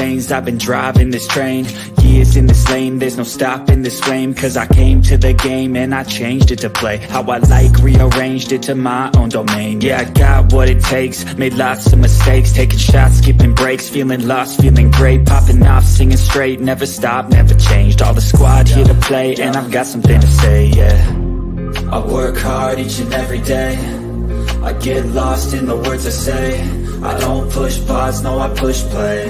lanes, I've been driving this train. Years in this lane, there's no stopping this flame. Cause I came to the game and I changed it to play how I like, rearranged it to my own domain. Yeah, I got what it takes, made lots of mistakes, taking shots, skipping breaks, feeling lost, feeling great, popping off, singing straight, never stopped, never changed. All the squad here to play, and I've got something to say, yeah. I work hard each and every day, I get lost in the words I say. I don't push pause, no I push play.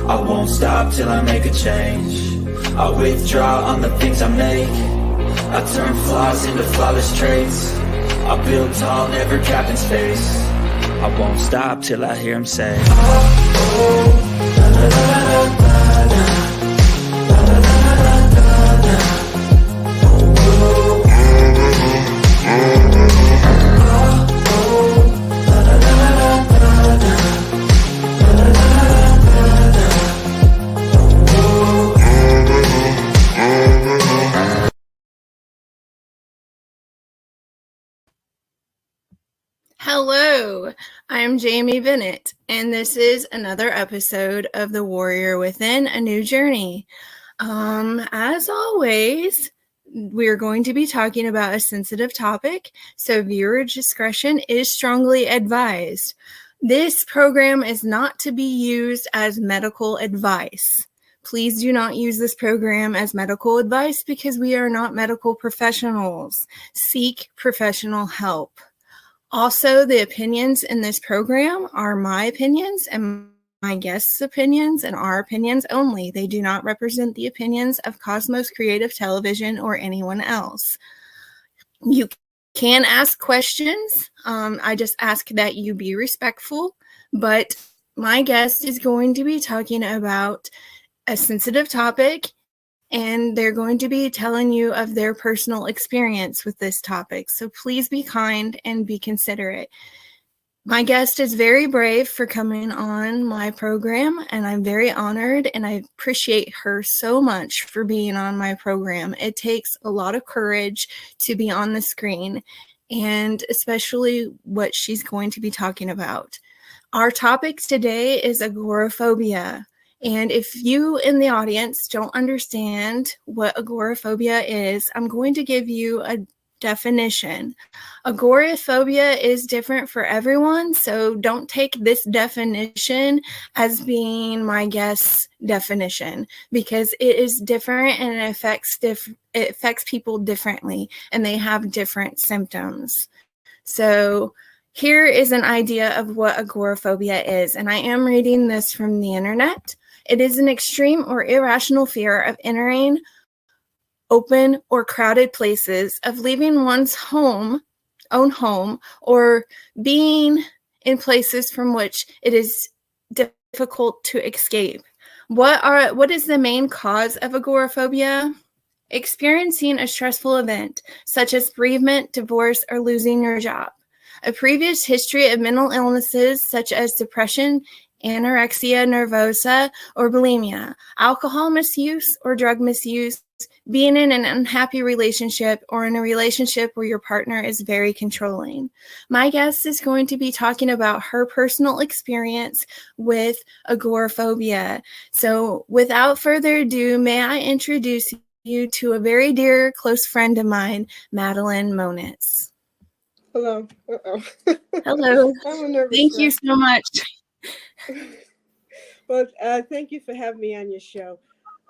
I won't stop till I make a change. I withdraw on the things I make. I turn flaws into flawless traits. I build tall, never capping space. I won't stop till I hear him say, oh, oh, la, la, la, la, la. Hello, I'm Jaime Bennett, and this is another episode of The Warrior Within, A New Journey. As always, we're going to be talking about a sensitive topic, so viewer discretion is strongly advised. This program is not to be used as medical advice. Please do not use this program as medical advice because we are not medical professionals. Seek professional help. Also, the opinions in this program are my opinions and my guests' opinions and our opinions only. They do not represent the opinions of Cosmos Creative Television or anyone else. You can ask questions. I just ask that you be respectful, but my guest is going to be talking about a sensitive topic, and they're going to be telling you of their personal experience with this topic. So please be kind and be considerate. My guest is very brave for coming on my program, and I'm very honored, and I appreciate her so much for being on my program. It takes a lot of courage to be on the screen, and especially what she's going to be talking about. Our topic today is agoraphobia. And if you in the audience don't understand what agoraphobia is, I'm going to give you a definition. Agoraphobia is different for everyone, so don't take this definition as being my guest's definition, because it is different and it affects people differently, and they have different symptoms. So here is an idea of what agoraphobia is, and I am reading this from the internet. It is an extreme or irrational fear of entering open or crowded places, of leaving one's own home, or being in places from which it is difficult to escape. What is the main cause of agoraphobia? Experiencing a stressful event, such as bereavement, divorce, or losing your job. A previous history of mental illnesses such as depression, anorexia nervosa, or bulimia, alcohol misuse or drug misuse, being in an unhappy relationship or in a relationship where your partner is very controlling. My guest is going to be talking about her personal experience with agoraphobia. So without further ado, may I introduce you to a very dear close friend of mine, Madeline Moniz. Hello. Uh-oh. Hello. I'm a nervous Thank you so much. Well, thank you for having me on your show.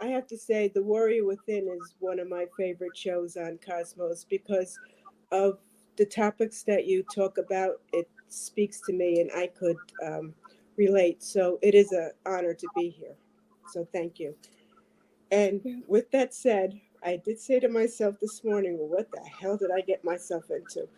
I have to say, The Warrior Within is one of my favorite shows on Cosmos because of the topics that you talk about. It speaks to me, and I could relate. So it is an honor to be here. So thank you. And with that said, I did say to myself this morning, well, what the hell did I get myself into?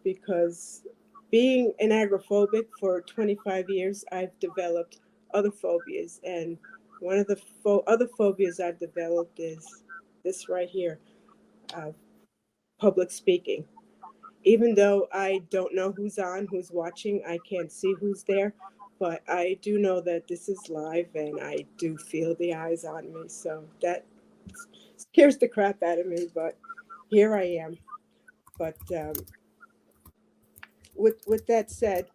Because being an agoraphobic for 25 years, I've developed other phobias. And one of the other phobias I've developed is this right here, public speaking. Even though I don't know who's on, who's watching, I can't see who's there, but I do know that this is live and I do feel the eyes on me. So that scares the crap out of me, but here I am. But with that said,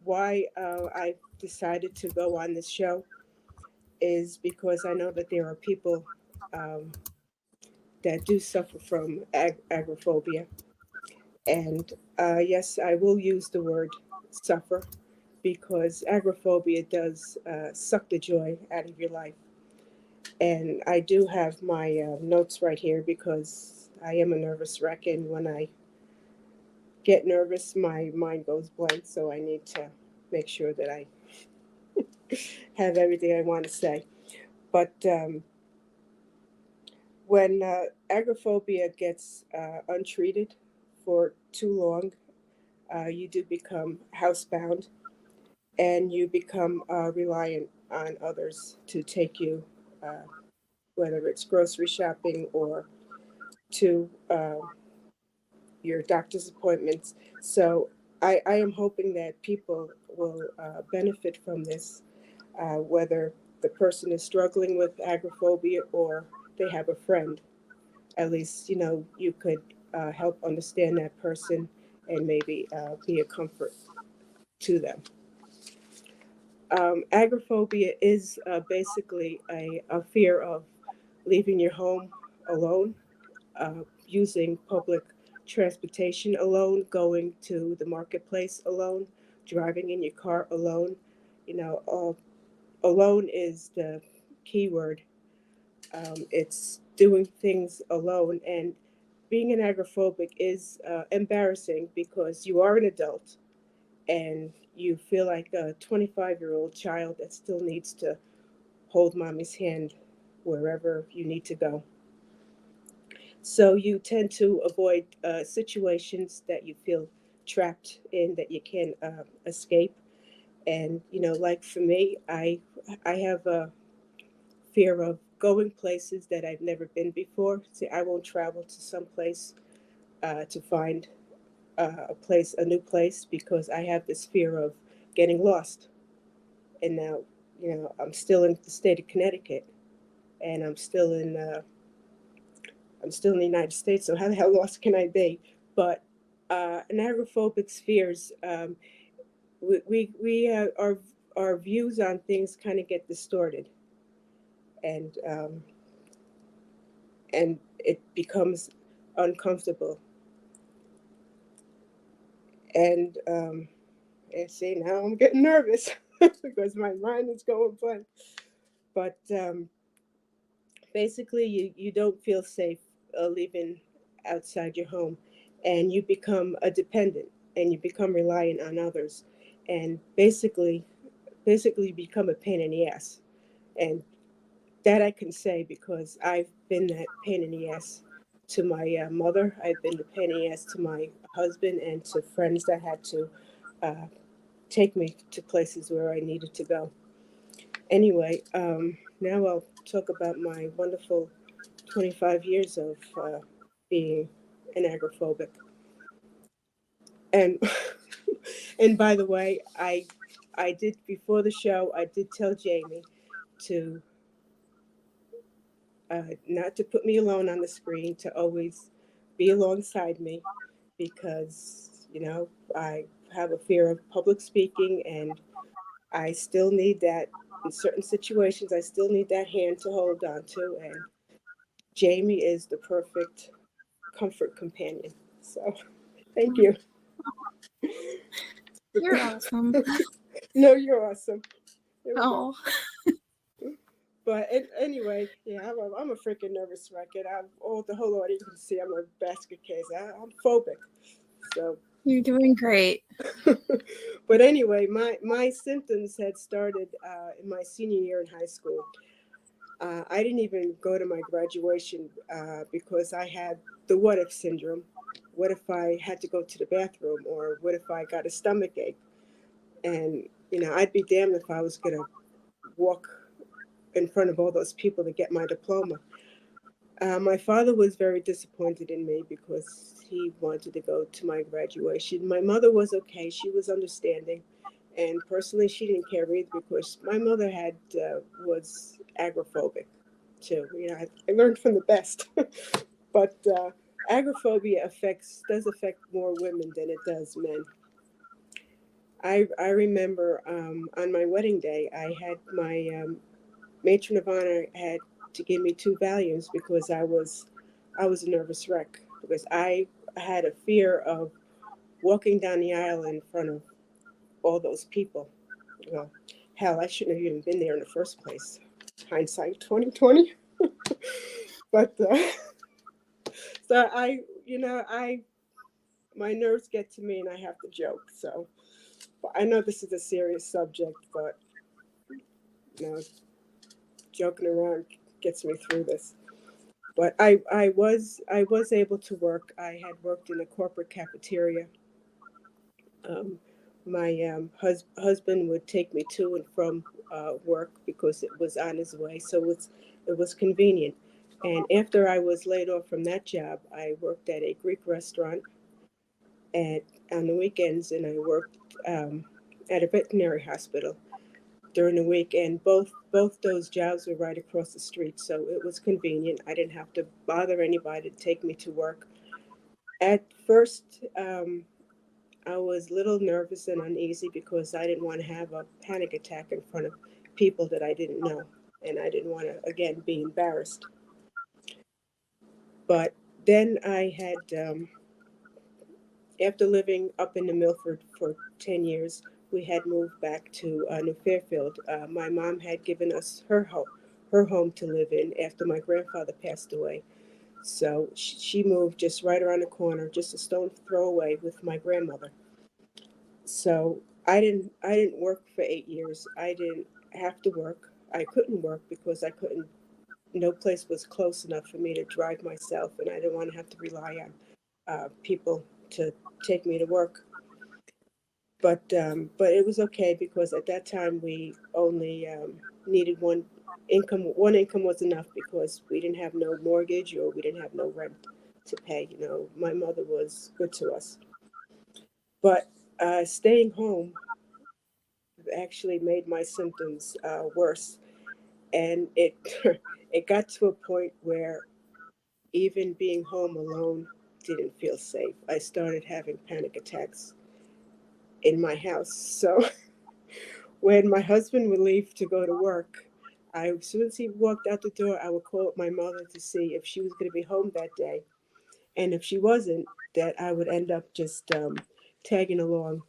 why I decided to go on this show is because I know that there are people um, that do suffer from agoraphobia. And yes, I will use the word suffer because agoraphobia does suck the joy out of your life. And I do have my notes right here because I am a nervous wreck. And when I get nervous, my mind goes blank. So I need to make sure that I have everything I want to say. But when agoraphobia gets untreated for too long, you do become housebound and you become reliant on others to take you, uh, whether it's grocery shopping or to your doctor's appointments. So I am hoping that people will benefit from this, whether the person is struggling with agoraphobia or they have a friend. At least, you could help understand that person and maybe be a comfort to them. Agoraphobia is basically a fear of leaving your home alone, using public transportation alone, going to the marketplace alone, driving in your car alone. Alone is the key word. It's doing things alone. And being an agoraphobic is embarrassing because you are an adult and you feel like a 25-year-old child that still needs to hold mommy's hand wherever you need to go. So you tend to avoid situations that you feel trapped in that you can escape. And like for me, I have a fear of going places that I've never been before. See, I won't travel to some place to find a new place, because I have this fear of getting lost. And now, I'm still in the state of Connecticut, and I'm still in the United States. So how the hell lost can I be? But an agoraphobic's fears, our views on things kind of get distorted, and it becomes uncomfortable. And see, now I'm getting nervous because my mind is going blank. But basically, you don't feel safe leaving outside your home, and you become a dependent, and you become reliant on others, and basically become a pain in the ass. And that I can say because I've been that pain in the ass to my mother. I've been the pain in the ass to my husband and to friends that had to uh, take me to places where I needed to go. Anyway, now I'll talk about my wonderful 25 years of being an agoraphobic. And and by the way, I did, before the show, I did tell Jamie to not to put me alone on the screen, to always be alongside me, because I have a fear of public speaking, and I still need that in certain situations. I still need that hand to hold on to, and Jamie is the perfect comfort companion. So thank you. You're awesome. No, you're awesome. There we go. Oh, But anyway, yeah, I'm a freaking nervous wreck. And the whole audience can see I'm a basket case. I'm phobic. So, you're doing great. but anyway, my symptoms had started in my senior year in high school. I didn't even go to my graduation because I had the what if syndrome. What if I had to go to the bathroom, or what if I got a stomach ache? And I'd be damned if I was gonna walk in front of all those people to get my diploma. My father was very disappointed in me because he wanted to go to my graduation. My mother was okay; she was understanding, and personally, she didn't care either because my mother was agoraphobic too. I learned from the best, but agoraphobia does affect more women than it does men. I remember on my wedding day, I had my matron of honor had to give me 2 Valiums because I was a nervous wreck, because I had a fear of walking down the aisle in front of all those people. Well, hell, I shouldn't have even been there in the first place. Hindsight 2020. But so my nerves get to me and I have to joke. So I know this is a serious subject, but you know, joking around gets me through this. But I was able to work. I had worked in a corporate cafeteria. Um, my husband would take me to and from work because it was on his way, so it was convenient. And after I was laid off from that job, I worked at a Greek restaurant at on the weekends, and I worked at a veterinary hospital during the week. And both those jobs were right across the street, so it was convenient. I didn't have to bother anybody to take me to work. At first, I was a little nervous and uneasy because I didn't want to have a panic attack in front of people that I didn't know, and I didn't want to again be embarrassed. But then I had, after living up in the Milford for 10 years, we had moved back to New Fairfield. My mom had given us her home to live in after my grandfather passed away. So she moved just right around the corner, just a stone throw away, with my grandmother. So I didn't work for 8 years. I didn't have to work. I couldn't work because I couldn't. No place was close enough for me to drive myself, and I didn't want to have to rely on people to take me to work. But it was okay because at that time we only needed one income. One income was enough because we didn't have no mortgage or we didn't have no rent to pay. My mother was good to us. But staying home actually made my symptoms worse, and it it got to a point where even being home alone didn't feel safe. I started having panic attacks in my house. So when my husband would leave to go to work, as soon as he walked out the door, I would call up my mother to see if she was going to be home that day, and if she wasn't, that I would end up just tagging along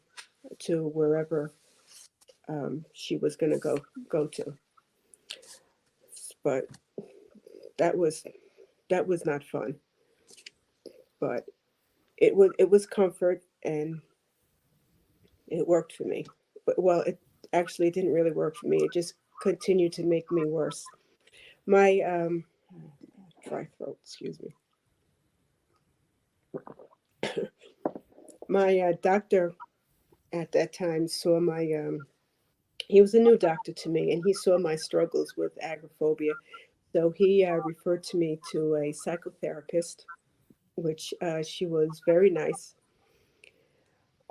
to wherever she was going to go to. But that was that was not fun. But it was comfort, and it worked for me. But well, it actually didn't really work for me. It just continued to make me worse. My dry throat, excuse me. My doctor at that time saw my he was a new doctor to me, and he saw my struggles with agoraphobia. So he referred to me to a psychotherapist, which she was very nice.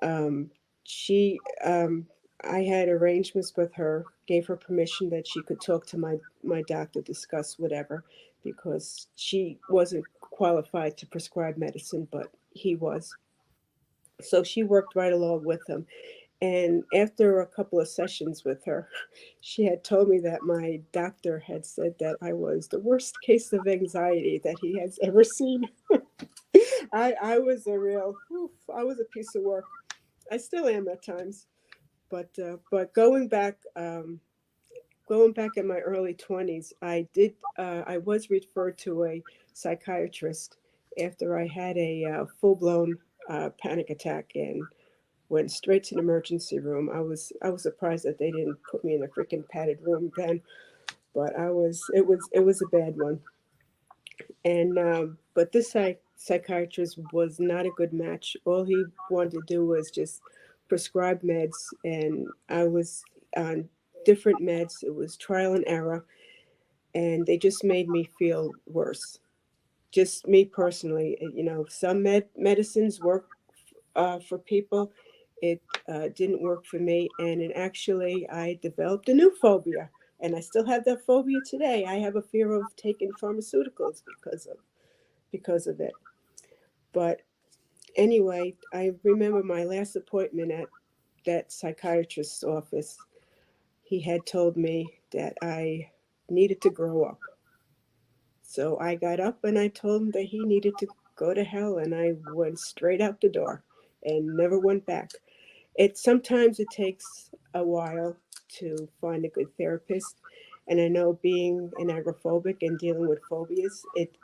Um, she, I had arrangements with her, gave her permission that she could talk to my doctor, discuss whatever, because she wasn't qualified to prescribe medicine, but he was. So she worked right along with him. And after a couple of sessions with her, she had told me that my doctor had said that I was the worst case of anxiety that he has ever seen. I was a real, oof, I was a piece of work. I still am at times, but going back in my early 20s, I was referred to a psychiatrist after I had a full blown panic attack and went straight to the emergency room. I was surprised that they didn't put me in a freaking padded room then, but it was a bad one. And but this psychiatrist was not a good match. All he wanted to do was just prescribe meds, and I was on different meds. It was trial and error, and they just made me feel worse. Just me personally, some medicines work for people. It didn't work for me, and actually, I developed a new phobia, and I still have that phobia today. I have a fear of taking pharmaceuticals because of it. But anyway, I remember my last appointment at that psychiatrist's office. He had told me that I needed to grow up. So I got up and I told him that he needed to go to hell, and I went straight out the door and never went back. It takes a while to find a good therapist, and I know being an agoraphobic and dealing with phobias, it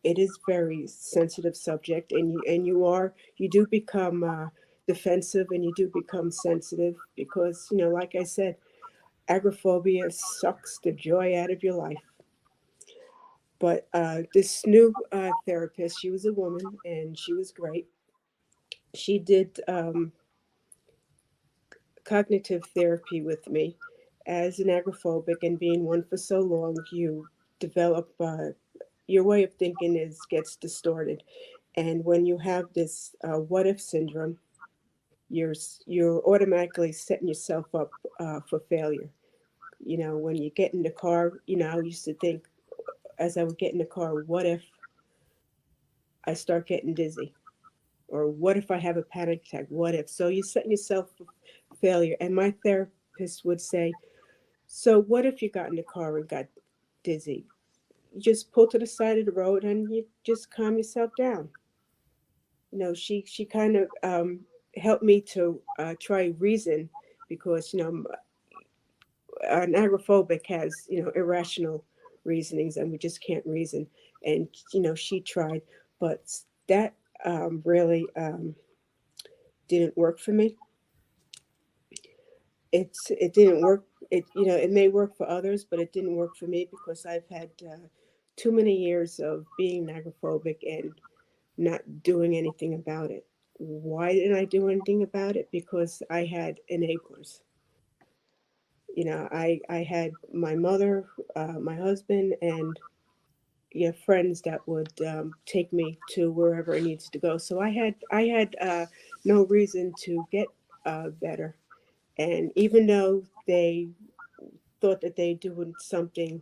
is very sensitive subject, and you do become defensive, and you do become sensitive because like I said, agoraphobia sucks the joy out of your life. But this new therapist, she was a woman and she was great. She did cognitive therapy with me. As an agoraphobic and being one for so long, you develop your way of thinking is gets distorted. And when you have this what if syndrome, you're automatically setting yourself up for failure. When you get in the car, I used to think as I would get in the car, what if I start getting dizzy? Or what if I have a panic attack? What if? So you're setting yourself for failure. And my therapist would say, so what if you got in the car and got dizzy? You just pull to the side of the road and you just calm yourself down. She kind of helped me to try reason because an agoraphobic has irrational reasonings and we just can't reason. And she tried, but that really didn't work for me. It didn't work. It may work for others, but it didn't work for me because I've had too many years of being agoraphobic and not doing anything about it. Why didn't I do anything about it? Because I had enablers. I had my mother, my husband, and friends that would take me to wherever I needed to go. So I had no reason to get better. And even though they thought that they doing something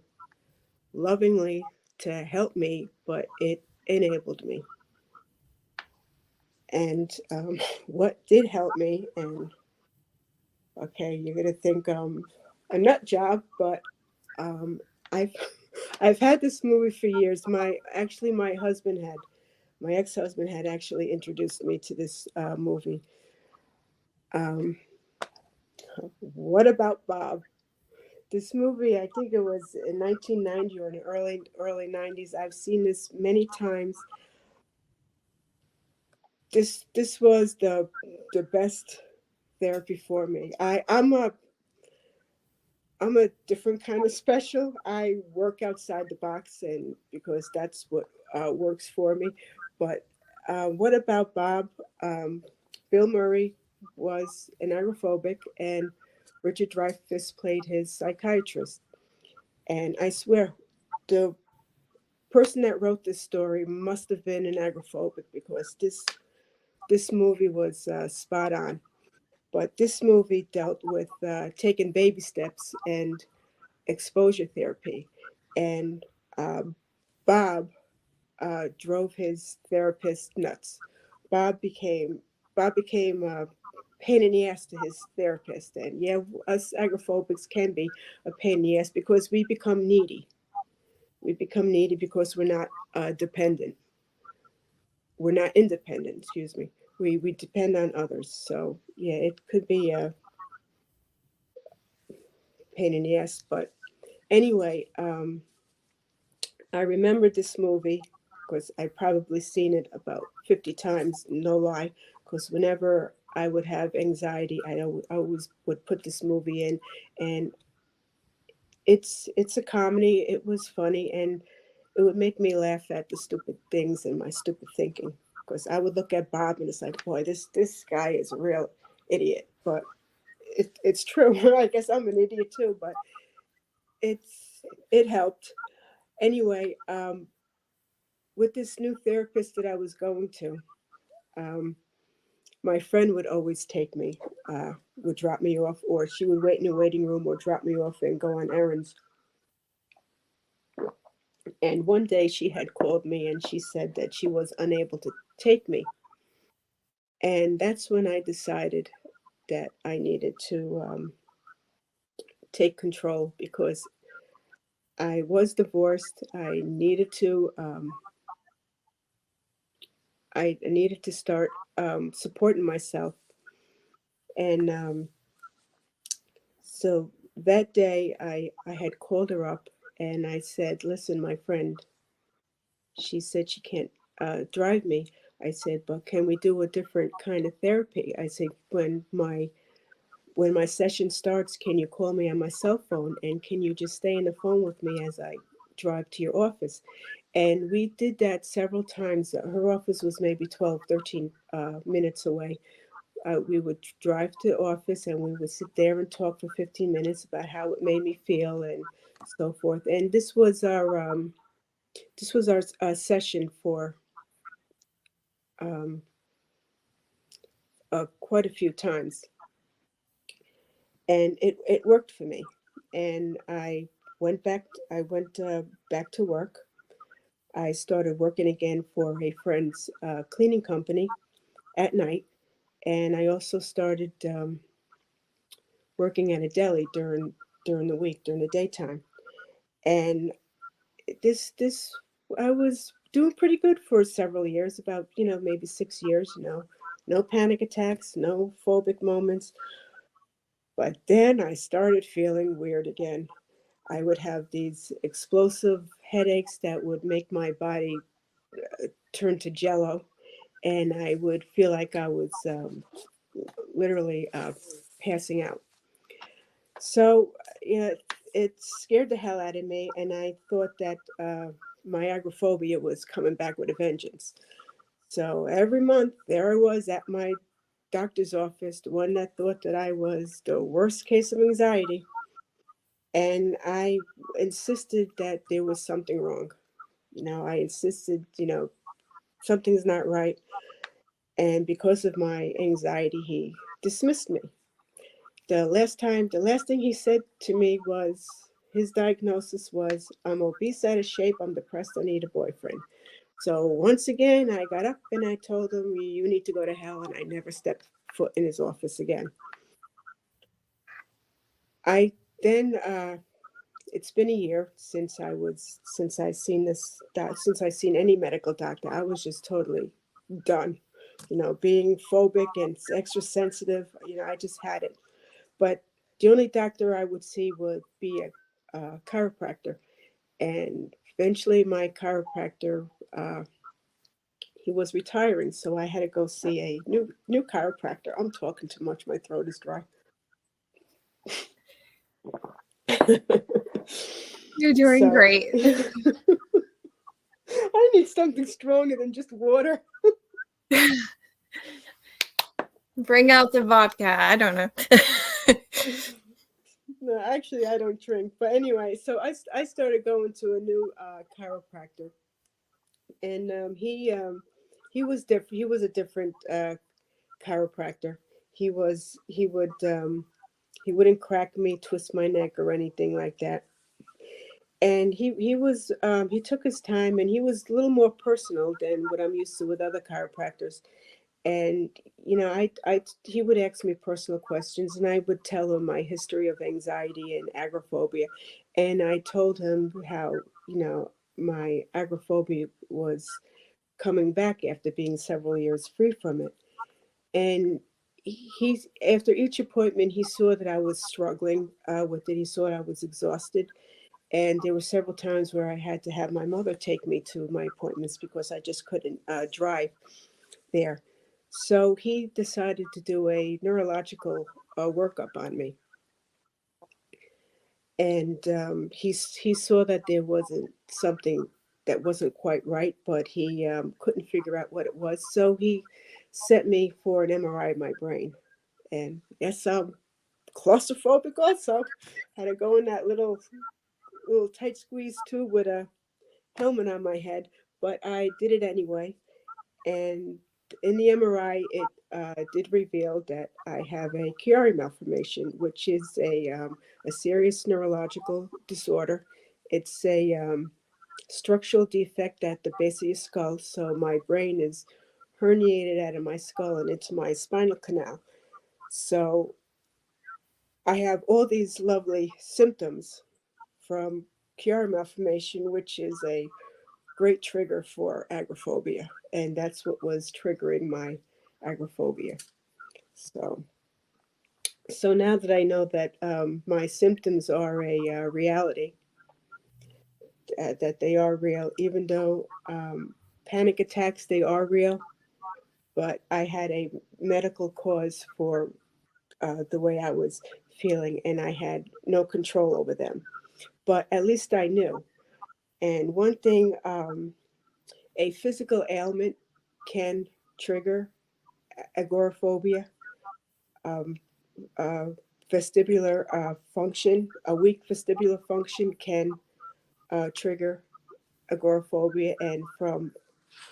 lovingly to help me, but it enabled me. And what did help me, and okay, you're gonna think a nut job, but um, I've I've had this movie for years. My ex-husband had actually introduced me to this movie. Um, what about Bob? This movie, I think it was in 1990 or in the early 90s. I've seen this many times. This was the best therapy for me. I'm a different kind of special. I work outside the box, and because that's what works for me. But what about Bob? Bill Murray was an agoraphobic, and Richard Dreyfuss played his psychiatrist. And I swear, the person that wrote this story must have been an agoraphobic because this movie was spot on. But this movie dealt with taking baby steps and exposure therapy. And Bob drove his therapist nuts. Bob became Bob became a pain in the ass to his therapist. And yeah, us agoraphobics can be a pain in the ass because we become needy. We become needy because we're not dependent. We're not independent, excuse me. We depend on others. So yeah, it could be a pain in the ass. But anyway, I remember this movie because I probably seen it about 50 times, no lie. Because whenever I would have anxiety, I always would put this movie in, and it's a comedy. It was funny, and it would make me laugh at the stupid things and my stupid thinking. Because I would look at Bob and it's like, boy, this guy is a real idiot. But it's true. I guess I'm an idiot too, but it helped. Anyway, with this new therapist that I was going to, um, my friend would always take me, would drop me off, or she would wait in the waiting room or drop me off and go on errands. And one day she had called me and she said that she was unable to take me. And that's when I decided that I needed to take control because I was divorced. I needed to start supporting myself, and so that day I had called her up and I said, "Listen, my friend," she said she can't drive me. I said, "But can we do a different kind of therapy?" I said, when my session starts, can you call me on my cell phone and can you just stay on the phone with me as I drive to your office?" And we did that several times. Her office was maybe 12, 13 minutes away. We would drive to the office and we would sit there and talk for 15 minutes about how it made me feel and so forth. And this was our session for um, quite a few times, and it worked for me. And I went back to work. I started working again for a friend's cleaning company at night, and I also started working at a deli during the week, during the daytime. And this I was doing pretty good for several years, about maybe 6 years. No panic attacks, no phobic moments. But then I started feeling weird again. I would have these explosive headaches that would make my body turn to jello, and I would feel like I was literally passing out. So, yeah, it scared the hell out of me, and I thought that my agoraphobia was coming back with a vengeance. So every month, there I was at my doctor's office, the one that thought that I was the worst case of anxiety, and I insisted that there was something wrong. I insisted, something's not right. And because of my anxiety, he dismissed me. The last thing he said to me was his diagnosis was, "I'm obese, out of shape, I'm depressed, I need a boyfriend." So once again, I got up and I told him, "You need to go to hell," and I never stepped foot in his office again. I then It's been a year since I seen any medical doctor. I was just totally done. Being phobic and extra sensitive, I just had it. But the only doctor I would see would be a chiropractor. And eventually, my chiropractor, he was retiring, so I had to go see a new chiropractor. I'm talking too much. My throat is dry. You're doing So great. I need something stronger than just water. Bring out the vodka. I don't know. No, actually, I don't drink. But anyway, so I started going to a new chiropractor, and he was different. He was a different chiropractor. He wouldn't crack me, twist my neck, or anything like that. And he took his time, and he was a little more personal than what I'm used to with other chiropractors. And I he would ask me personal questions, and I would tell him my history of anxiety and agoraphobia, and I told him how my agoraphobia was coming back after being several years free from it. And he's after each appointment, he saw that I was struggling with it. He saw I was exhausted, and there were several times where I had to have my mother take me to my appointments because I just couldn't drive there. So he decided to do a neurological workup on me, and he saw that there wasn't something that wasn't quite right, but he couldn't figure out what it was. So he sent me for an MRI of my brain, and yes, I'm claustrophobic. Also, had to go in that little tight squeeze tube with a helmet on my head, but I did it anyway. And in the MRI, it did reveal that I have a Chiari malformation, which is a serious neurological disorder. It's a structural defect at the base of your skull, so my brain is herniated out of my skull and into my spinal canal. So I have all these lovely symptoms from Chiari malformation, which is a great trigger for agoraphobia, and that's what was triggering my agoraphobia. So now that I know that my symptoms are a reality, that they are real, even though panic attacks, they are real, but I had a medical cause for the way I was feeling, and I had no control over them. But at least I knew. And one thing, a physical ailment can trigger agoraphobia. Um, Vestibular function, a weak vestibular function can trigger agoraphobia. And from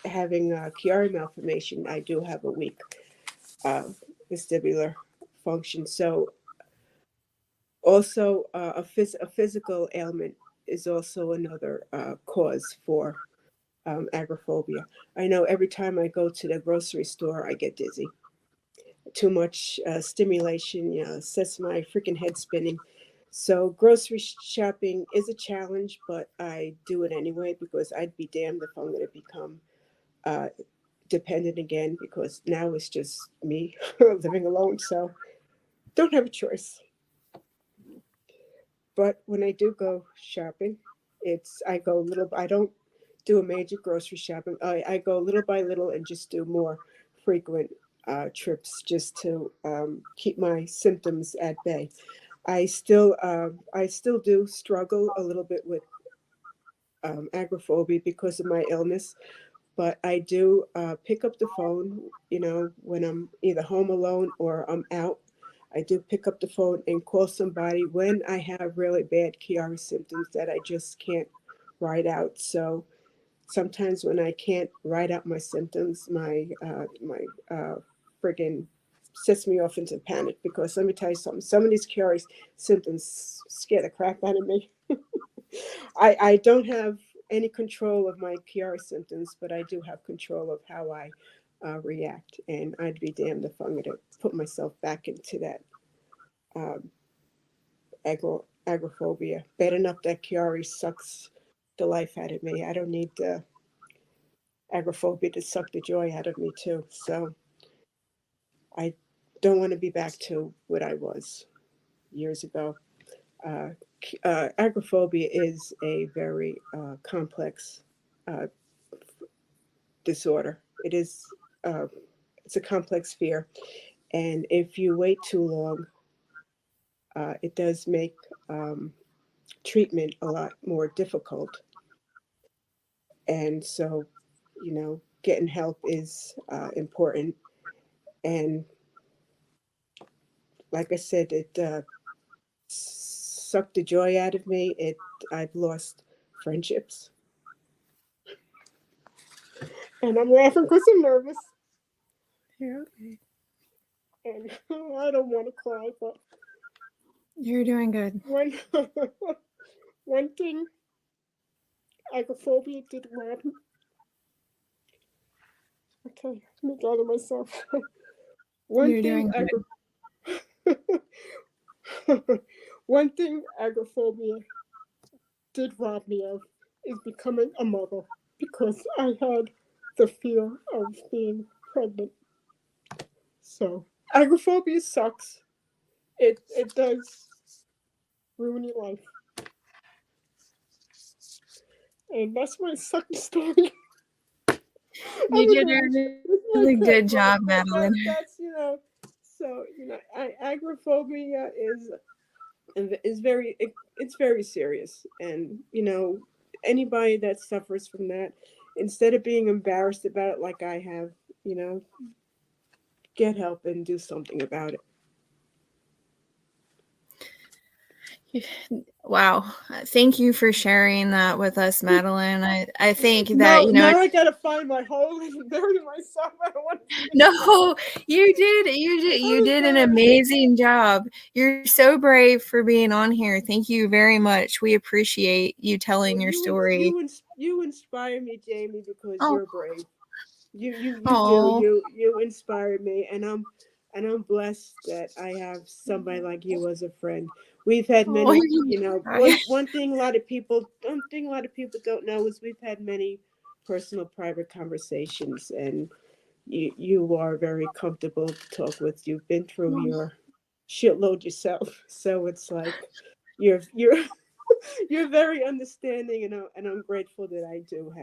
having Chiari malformation, I do have a weak uh, vestibular function. So also a physical ailment is also another cause for agoraphobia. I know every time I go to the grocery store, I get dizzy. Too much stimulation, sets my freaking head spinning. So grocery shopping is a challenge, but I do it anyway because I'd be damned if I'm going to become uh, dependent again, because now it's just me living alone. So don't have a choice. But when I do go shopping, I go little. I don't do a major grocery shopping. I go little by little and just do more frequent trips just to keep my symptoms at bay. I still do struggle a little bit with agoraphobia because of my illness, but I do pick up the phone, when I'm either home alone or I'm out. I do pick up the phone and call somebody when I have really bad Chiari symptoms that I just can't ride out. So sometimes when I can't ride out my symptoms, my friggin' sets me off into panic, because let me tell you something, some of these Chiari symptoms scare the crap out of me. I don't have any control of my Chiari symptoms, but I do have control of how I react. And I'd be damned if I'm going to put myself back into that um, agoraphobia. Bad enough that Chiari sucks the life out of me. I don't need agoraphobia to suck the joy out of me too. So I don't want to be back to what I was years ago. Uh, Agoraphobia is a very complex uh, disorder. It's a complex fear, and if you wait too long, it does make treatment a lot more difficult. And so, getting help is important. And like I said, it sucked the joy out of me. I've lost friendships, and I'm laughing because I'm nervous. You're okay. And I don't want to cry, but You're doing good. one thing agoraphobia did rob me. Okay, let me gather myself. You're doing good. One thing agoraphobia did rob me of is becoming a mother, because I had the fear of being pregnant. So agoraphobia sucks. It does ruin your life. And that's my sucky story. You did a really good job, Madeline. That's so agoraphobia is very it's very serious, and anybody that suffers from that, instead of being embarrassed about it like I have, get help and do something about it. Wow. Thank you for sharing that with us, Madeline. I think that, now I gotta find my hole and bury myself. I don't want to. No, you did an amazing job. You're so brave for being on here. Thank you very much. We appreciate you telling your story. You inspire me, Jamie, because Oh. you're brave. You inspire me, and and I'm blessed that I have somebody like you as a friend. We've had Oh, many, I- one thing a lot of people don't know is we've had many personal, private conversations, and you are very comfortable to talk with. You've been through your shitload yourself, so it's like you're you're very understanding, and I'm grateful that I do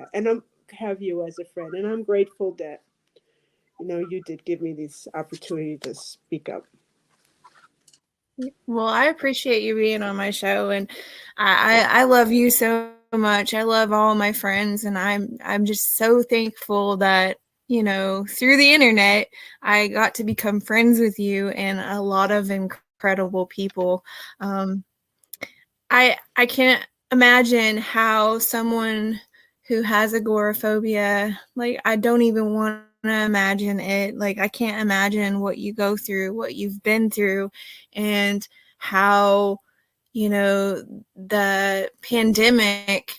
have you as a friend, and I'm grateful that you did give me this opportunity to speak up. Well, I appreciate you being on my show, and I love you so much. I love all my friends, and I'm just so thankful that through the internet I got to become friends with you and a lot of incredible people. I can't imagine how someone who has agoraphobia, like I don't even want to imagine it. Like I can't imagine what you go through, what you've been through, and how the pandemic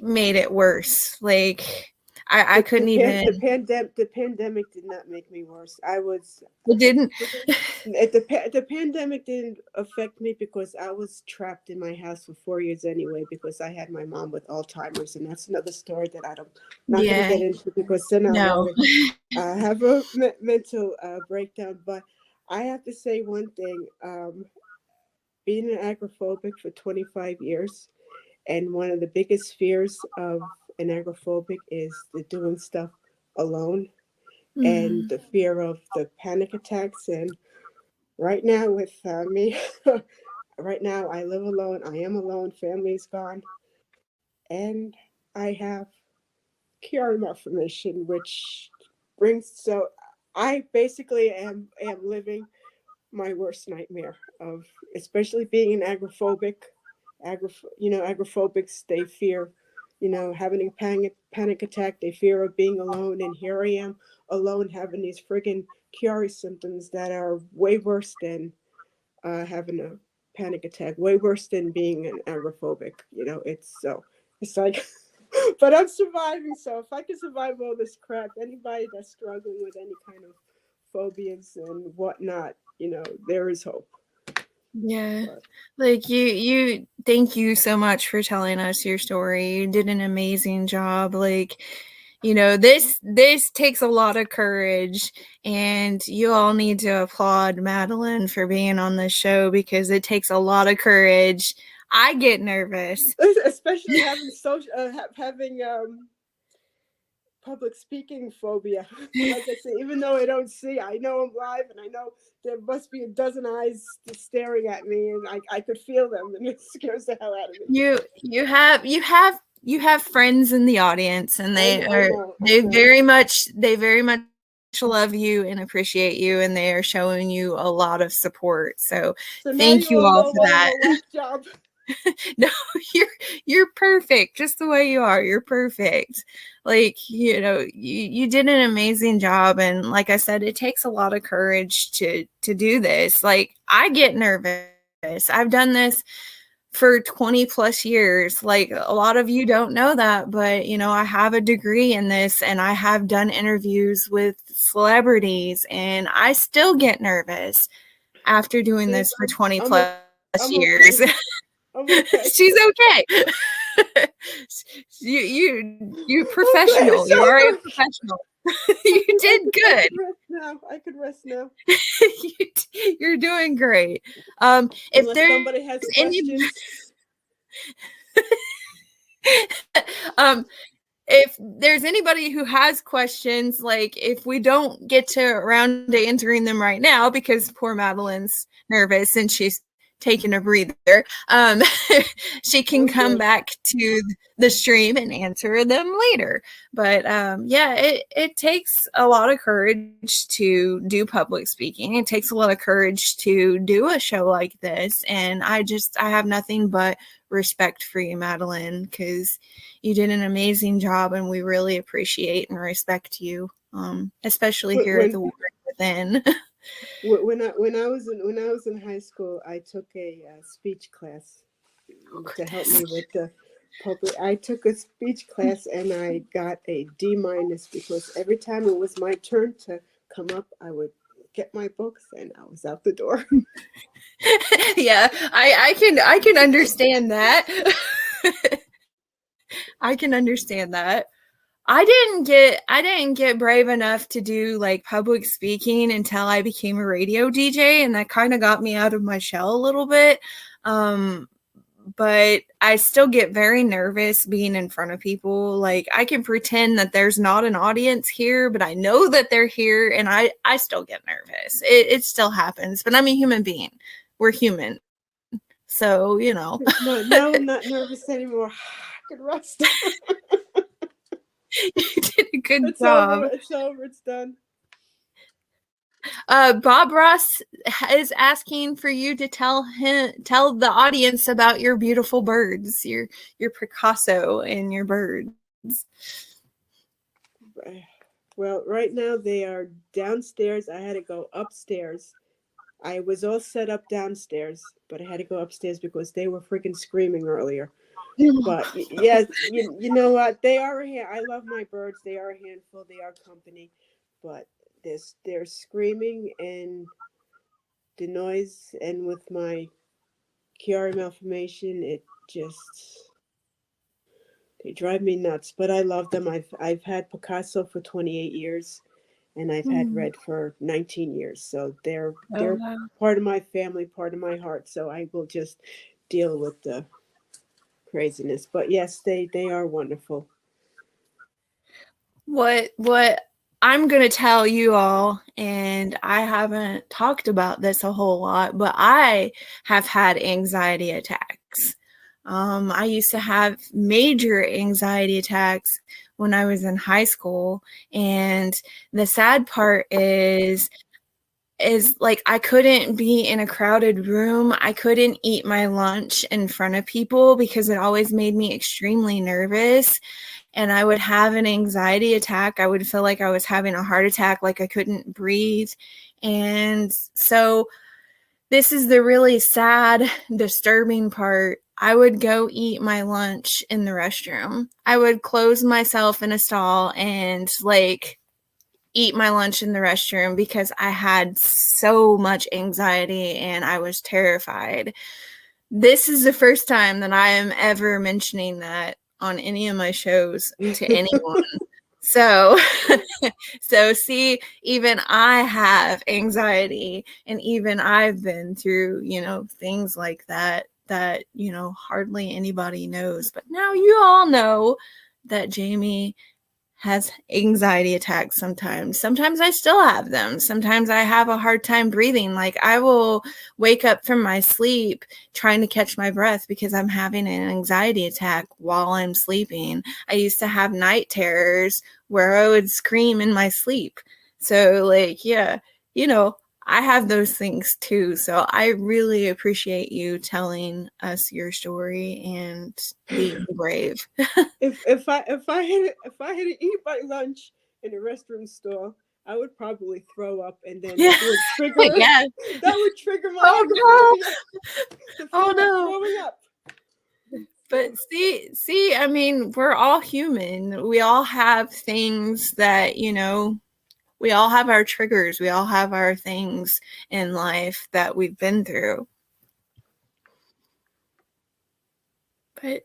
made it worse. Like I couldn't even. The pandemic did not make me worse. I was It didn't. the pandemic didn't affect me because I was trapped in my house for 4 years anyway, because I had my mom with Alzheimer's, and that's another story that I'm not going to Yeah. get into, because then No. I'll have a mental breakdown. But I have to say one thing: being an agoraphobic for 25 years, and one of the biggest fears of an agoraphobic is the doing stuff alone, and the fear of the panic attacks. And right now with me, right now I live alone. I am alone. Family's gone, and I have Chiari malformation, which brings, so I basically am living my worst nightmare of, especially being an agoraphobic. Agoraphobics, they fear, having a panic attack. They fear of being alone, and here I am alone, having these friggin' Chiari symptoms that are way worse than having a panic attack, way worse than being an agoraphobic. It's like, but I'm surviving. So if I can survive all this crap, anybody that's struggling with any kind of phobias and whatnot, there is hope. Yeah. Like you thank you so much for telling us your story. You did an amazing job. Like, this takes a lot of courage, and you all need to applaud Madeline for being on this show, because it takes a lot of courage. I get nervous. Especially having having public speaking phobia. Like I said, even though I don't see, I know I'm live, and I know there must be a dozen eyes staring at me, and I could feel them, and it scares the hell out of me. You have friends in the audience, and I know. very much love you and appreciate you, and they are showing you a lot of support. So So thank you all for that. whack job. No, you're perfect just the way you are. You're perfect. Like, you did an amazing job, and like I said, it takes a lot of courage to do this. Like, I get nervous. I've done this for 20 plus years. Like, a lot of you don't know that, but I have a degree in this, and I have done interviews with celebrities, and I still get nervous after doing this for 20 plus years. Okay. I'm okay. She's okay. You're professional. You are a professional. You did good. I could rest now. You're doing great. If Unless somebody has questions. If there's anybody who has questions, like if we don't get to around to answering them right now, because poor Madeline's nervous and she's taking a breather, she can come back to the stream and answer them later. But it takes a lot of courage to do public speaking. It takes a lot of courage to do a show like this, and I have nothing but respect for you, Madeline, because you did an amazing job, and we really appreciate and respect you, especially here at the Warrior Within. When I was in high school, I took a speech class to help me with the public. I took a speech class, and I got a D- because every time it was my turn to come up, I would get my books, and I was out the door. Yeah, I can understand that. I can understand that. I didn't get brave enough to do like public speaking until I became a radio DJ, and that kind of got me out of my shell a little bit. But I still get very nervous being in front of people. Like I can pretend that there's not an audience here, but I know that they're here, and I still get nervous. It still happens, but I'm a human being. We're human. So, you know. No, now I'm not nervous anymore. I can rest. You did a good It's job. over. It's over. It's done. Bob Ross is asking for you to tell the audience about your beautiful birds, your Picasso and your birds. Well, right now they are downstairs. I had to go upstairs. I was all set up downstairs, but I had to go upstairs because they were freaking screaming earlier. But yes, you know what? They are a hand. I love my birds. They are a handful. They are company, but they're screaming and the noise, and with my Chiari malformation, it just they drive me nuts. But I love them. I've had Picasso for 28 years, and I've had Red for 19 years. So they're wow. part of my family, part of my heart. So I will just deal with the craziness. But yes, they are wonderful. What I'm going to tell you all, and I haven't talked about this a whole lot, but I have had anxiety attacks. I used to have major anxiety attacks when I was in high school, and the sad part is like I couldn't be in a crowded room. I couldn't eat my lunch in front of people because it always made me extremely nervous. And I would have an anxiety attack. I would feel like I was having a heart attack, like I couldn't breathe. And so this is the really sad, disturbing part. I would go eat my lunch in the restroom. I would close myself in a stall and like eat my lunch in the restroom because I had so much anxiety and I was terrified. This is the first time that I am ever mentioning that on any of my shows to anyone. So see, even I have anxiety, and even I've been through, things like that, hardly anybody knows. But now you all know that Jamie has anxiety attacks sometimes. Sometimes I still have them. Sometimes I have a hard time breathing. Like I will wake up from my sleep trying to catch my breath because I'm having an anxiety attack while I'm sleeping. I used to have night terrors where I would scream in my sleep. So like, yeah, I have those things too. So I really appreciate you telling us your story and being brave. If I had to eat my lunch in a restroom stall, I would probably throw up, and then that would trigger. Yeah. That would trigger my. Oh no! Throwing up. But see, I mean, we're all human. We all have things that we all have our triggers. We all have our things in life that we've been through. But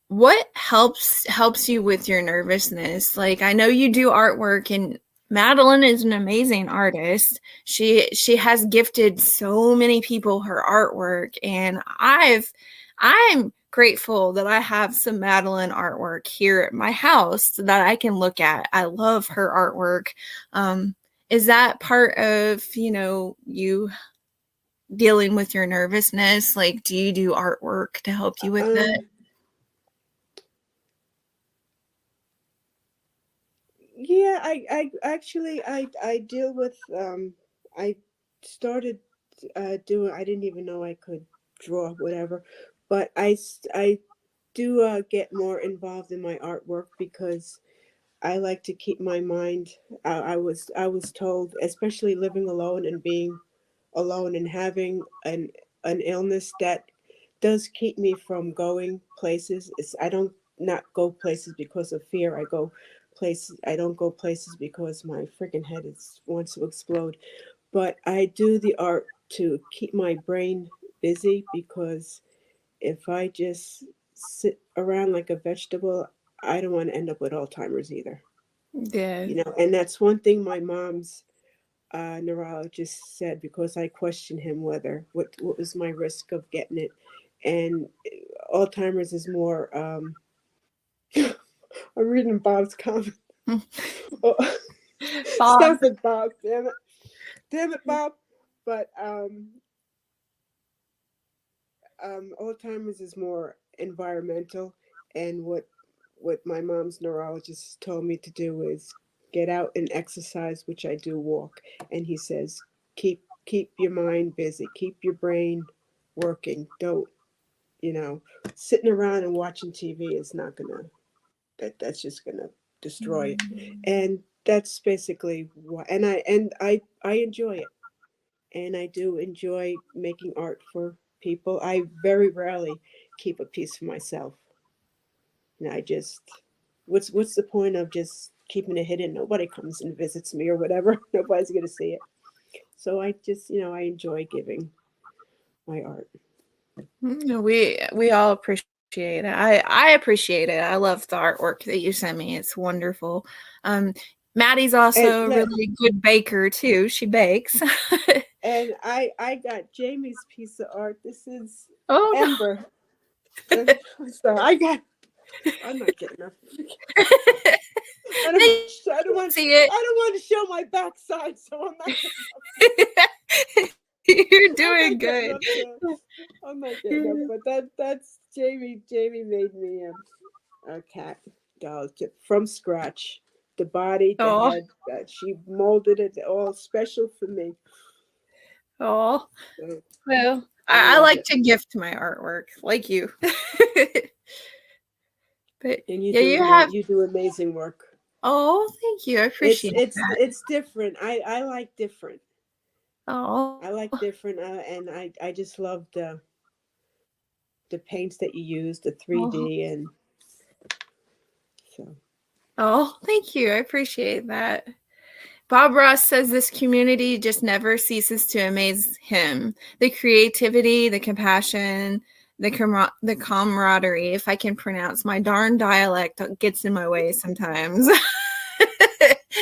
what helps you with your nervousness? Like I know you do artwork, and Madeline is an amazing artist. She has gifted so many people her artwork, and I'm grateful that I have some Madeline artwork here at my house that I can look at. I love her artwork. Is that part of, you dealing with your nervousness? Like, do you do artwork to help you with it? Yeah, I actually I deal with I started doing. I didn't even know I could draw, whatever, but I do get more involved in my artwork because I like to keep my mind. I was told, especially living alone and being alone and having an illness that does keep me from going places. I don't not go places because of fear. I don't go places because my freaking head wants to explode. but I do the art to keep my brain busy, because if I just sit around like a vegetable, I don't want to end up with Alzheimer's either. Yeah. And that's one thing my mom's neurologist said, because I questioned him whether what was my risk of getting it, and Alzheimer's is more. I'm reading Bob's comment. Oh, Bob. stop it, Bob! Damn it, Bob! But Alzheimer's is more environmental, and what my mom's neurologist told me to do is get out and exercise, which I do walk. And he says, keep your mind busy, keep your brain working. Don't, sitting around and watching TV is not gonna, that's just gonna destroy it. And that's basically why. And I enjoy it, and I do enjoy making art for people. I very rarely keep a piece for myself. And I just, what's the point of just keeping it hidden? Nobody comes and visits me or whatever. Nobody's gonna see it. So I just, I enjoy giving my art. We all appreciate it. I appreciate it. I love the artwork that you sent me. It's wonderful. Maddie's also a really good baker too. She bakes. And I got Jamie's piece of art. This is Ember. No. So I'm not getting enough. I don't want to see it. I don't want to show my backside, so I'm not. You're doing good. I'm not getting up, but that's Jamie. Jamie made me a cat doll from scratch. The body, the head, she molded it all special for me. Oh, well, I like to gift my artwork, like you. But and you do amazing work. Oh, thank you. I appreciate it. It's different. I like different. Oh, I like different, and I just love the paints that you use, the 3D, and so. Oh, thank you. I appreciate that. Bob Ross says this community just never ceases to amaze him. The creativity, the compassion, the camaraderie. If I can pronounce, my darn dialect gets in my way sometimes.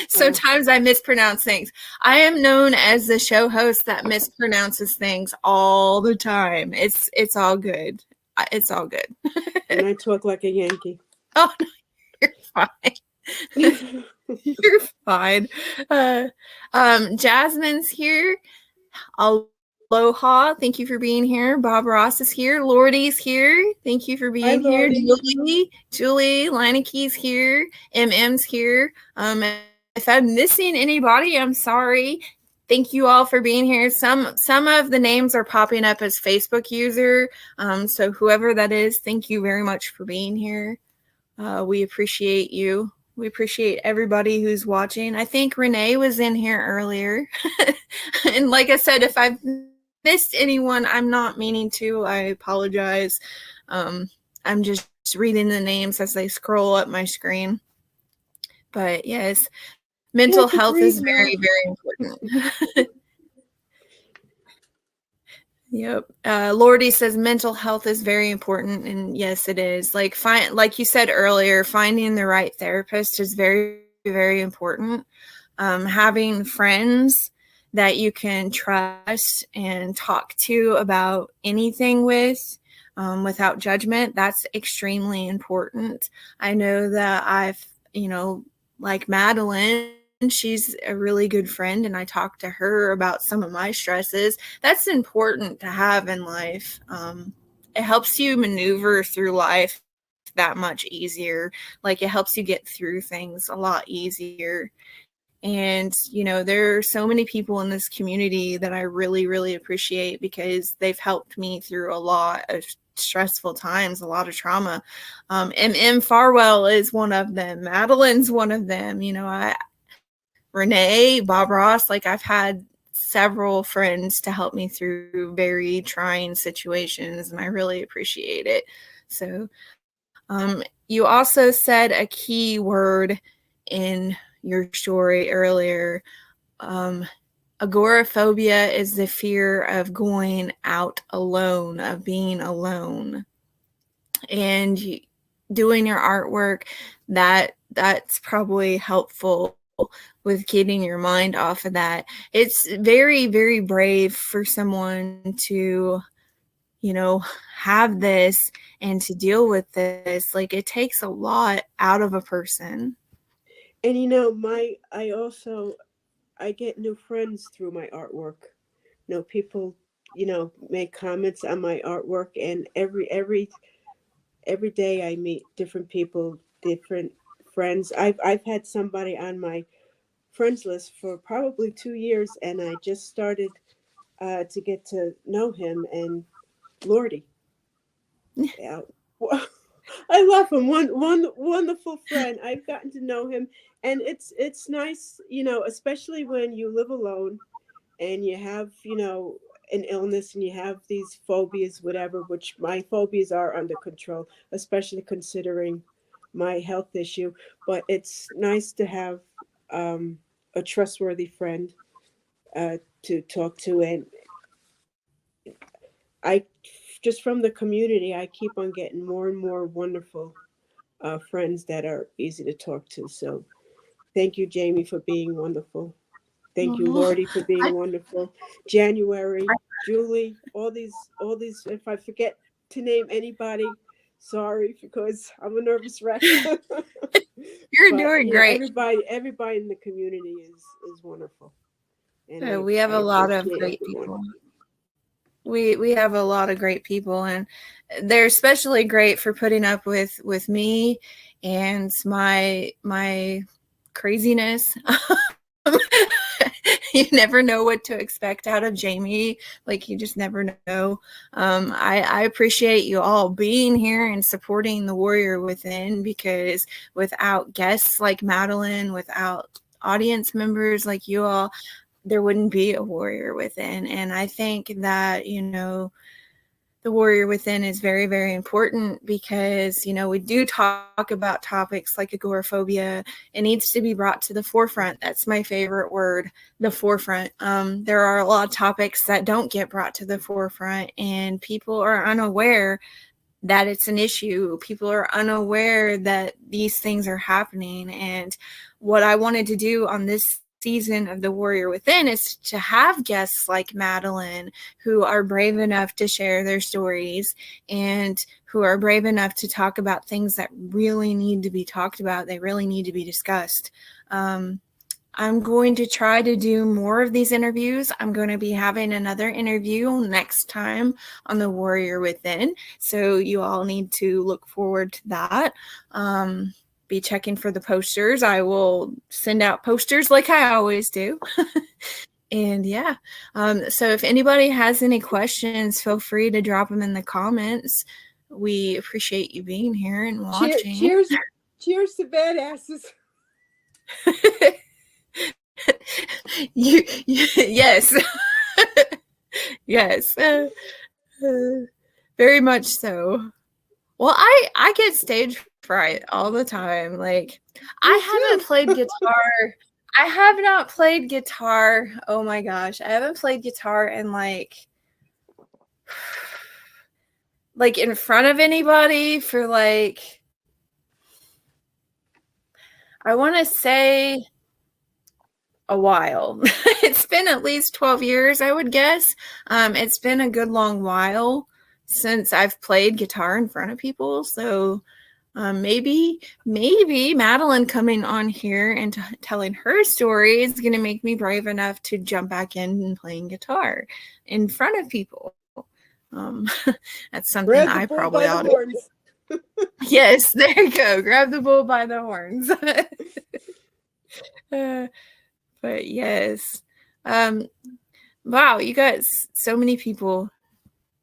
Sometimes I mispronounce things. I am known as the show host that mispronounces things all the time. It's all good. It's all good. And I talk like a Yankee. Oh, no, you're fine. You're fine. Jasmine's here. Aloha. Thank you for being here. Bob Ross is here. Lordy's here. Thank you for being here. Julie Leinecke's here. MM's here. If I'm missing anybody, I'm sorry. Thank you all for being here. Some of the names are popping up as Facebook user. So whoever that is, thank you very much for being here. We appreciate you. We appreciate everybody who's watching. I think Renee was in here earlier. And like I said, if I've missed anyone, I'm not meaning to. I apologize. I'm just reading the names as they scroll up my screen. But yes, mental health is very, very important. Yep. Lordy says mental health is very important, and yes, it is. Like you said earlier, finding the right therapist is very, very important. Having friends that you can trust and talk to about anything with, without judgment, that's extremely important. I know that I've, like Madeline, she's a really good friend, and I talk to her about some of my stresses. That's important to have in life. It helps you maneuver through life that much easier. Like, it helps you get through things a lot easier. And, there are so many people in this community that I really, really appreciate, because they've helped me through a lot of stressful times, a lot of trauma. M. Farwell is one of them. Madeline's one of them. Renee, Bob Ross, like, I've had several friends to help me through very trying situations, and I really appreciate it. So, you also said a key word in your story earlier. agoraphobia is the fear of going out alone, of being alone. And doing your artwork, that's probably helpful with getting your mind off of that. It's very, very brave for someone to, have this and to deal with this. Like, it takes a lot out of a person. And I get new friends through my artwork. People, make comments on my artwork, and every day I meet different people, different friends. I've had somebody on my friends list for probably 2 years, and I just started to get to know him. And Lordy, yeah, I love him. One wonderful friend. I've gotten to know him, and it's nice, especially when you live alone and you have, an illness, and you have these phobias, whatever, which my phobias are under control, especially considering my health issue. But it's nice to have a trustworthy friend to talk to. And I, just from the community, I keep on getting more and more wonderful friends that are easy to talk to. So thank you, Jamie, for being wonderful. Thank you, Lordy, for being wonderful. January, Julie, all these. If I forget to name anybody, sorry, because I'm a nervous wreck. You're doing great. Everybody in the community is wonderful. And we have a lot of great people. We have a lot of great people, and they're especially great for putting up with me and my craziness. You never know what to expect out of Jamie. Like, you just never know. I appreciate you all being here and supporting the Warrior Within, because without guests like Madeline, without audience members like you all, there wouldn't be a Warrior Within. And I think that, the Warrior Within is very, very important, because, we do talk about topics like agoraphobia. It needs to be brought to the forefront. That's my favorite word, the forefront. There are a lot of topics that don't get brought to the forefront, and people are unaware that it's an issue. People are unaware that these things are happening. And what I wanted to do on this season of The Warrior Within is to have guests like Madeline, who are brave enough to share their stories and who are brave enough to talk about things that really need to be talked about. They really need to be discussed. I'm going to try to do more of these interviews. I'm going to be having another interview next time on The Warrior Within, so you all need to look forward to that. Be checking for the posters. I will send out posters like I always do. And yeah, so if anybody has any questions, feel free to drop them in the comments. We appreciate you being here and watching. Cheers to badasses. Yes. Yes. Very much so. Well, I get stage fright all the time. Like, I haven't played guitar. I have not played guitar. Oh my gosh. I haven't played guitar in like in front of anybody for like, I want to say a while. It's been at least 12 years, I would guess. It's been a good long while since I've played guitar in front of people. So maybe Madeline coming on here and telling her story is going to make me brave enough to jump back in and playing guitar in front of people. That's something I probably ought to do. Yes, there you go. Grab the bull by the horns. But yes. Wow, you got so many people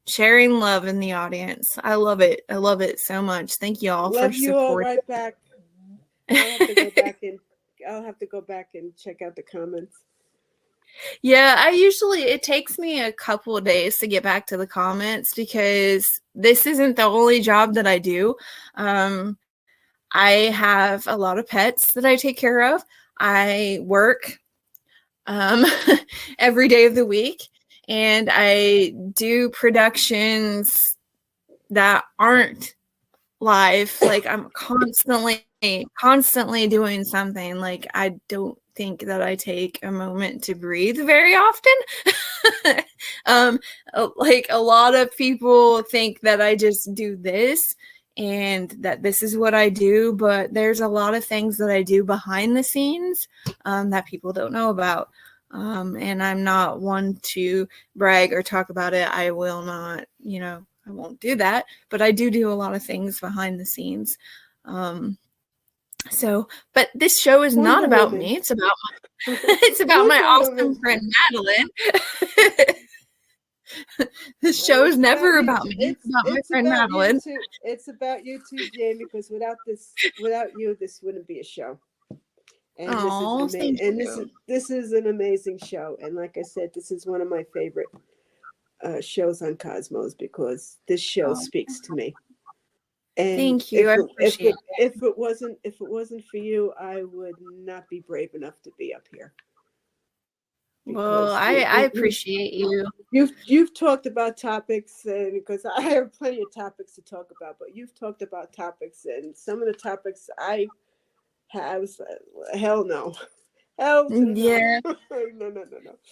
sharing love in the audience. I love it. I love it so much. Thank you all for supporting. Love you all right back. I'll have to go back and check out the comments. Yeah, it takes me a couple of days to get back to the comments, because this isn't the only job that I do. I have a lot of pets that I take care of. I work every day of the week. And I do productions that aren't live. Like I'm constantly doing something. Like I don't think that I take a moment to breathe very often. Like a lot of people think that I just do this and that this is what I do, but there's a lot of things that I do behind the scenes that people don't know about. And I'm not one to brag or talk about it. I will not, I won't do that, but I do a lot of things behind the scenes. But this show is not about me. It's about my awesome friend Madeline. This show is never about me. It's about my friend Madeline. It's about you too, Jamie, because without you, this wouldn't be a show. And this is an amazing show. And like I said, this is one of my favorite shows on Cosmos because this show speaks to me. And thank you. I appreciate it. If it wasn't for you, I would not be brave enough to be up here. Well, I appreciate you. You've talked about topics, and because I have plenty of topics to talk about, but you've talked about topics, and some of the topics I have, hell no. Yeah. No.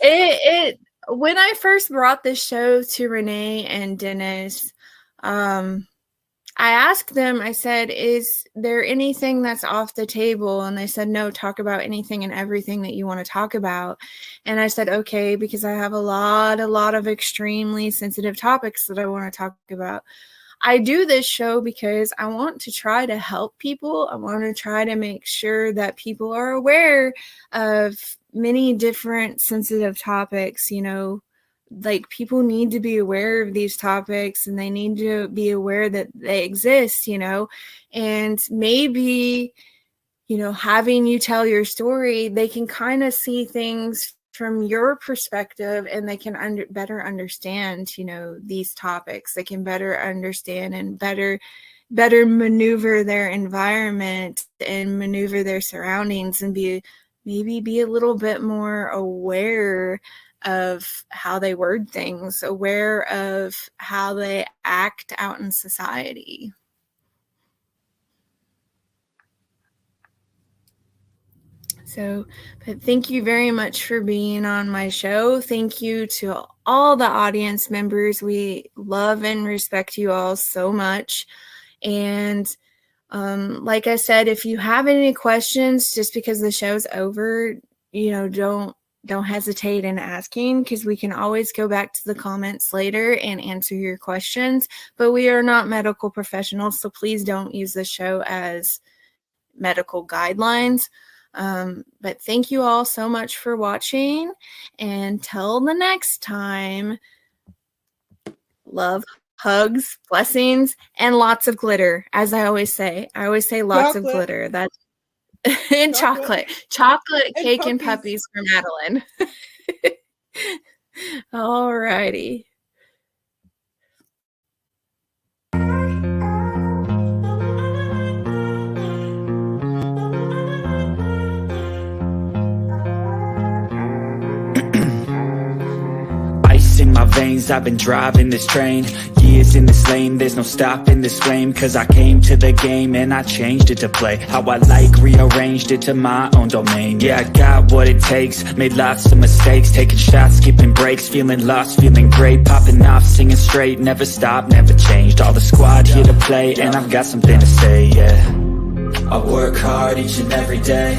It when I first brought this show to Renee and Dennis, I asked them, I said, is there anything that's off the table? And they said, no, talk about anything and everything that you want to talk about. And I said, okay, because I have a lot of extremely sensitive topics that I want to talk about. I do this show because I want to try to help people. I want to try to make sure that people are aware of many different sensitive topics, like people need to be aware of these topics and they need to be aware that they exist, and maybe, having you tell your story, they can kind of see things from your perspective and they can better understand, these topics. They can better understand and better maneuver their environment and maneuver their surroundings and maybe be a little bit more aware of how they word things, aware of how they act out in society. But thank you very much for being on my show. Thank you to all the audience members. We love and respect you all so much. And like I said, if you have any questions, just because the show's over, don't hesitate in asking, because we can always go back to the comments later and answer your questions. But we are not medical professionals, so please don't use the show as medical guidelines. But thank you all so much for watching. And till the next time, love, hugs, blessings, and lots of glitter. As I always say lots of glitter. That's and chocolate, cake, and puppies for Madeline. All righty. Ice in my veins, I've been driving this train. Years in this lane, there's no stopping this flame. Cause I came to the game and I changed it to play how I like, rearranged it to my own domain. Yeah, I got what it takes, made lots of mistakes, taking shots, skipping breaks, feeling lost, feeling great, popping off, singing straight, never stopped, never changed. All the squad here to play, and I've got something to say, yeah. I work hard each and every day,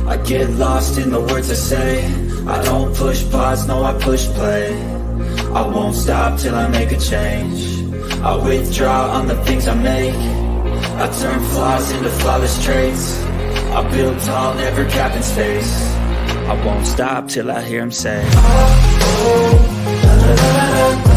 I get lost in the words I say. I don't push pause, no, I push play. I won't stop till I make a change. I withdraw on the things I make. I turn flaws into flawless traits. I build tall, never capping space. I won't stop till I hear him say, oh, oh, la, la, la, la, la.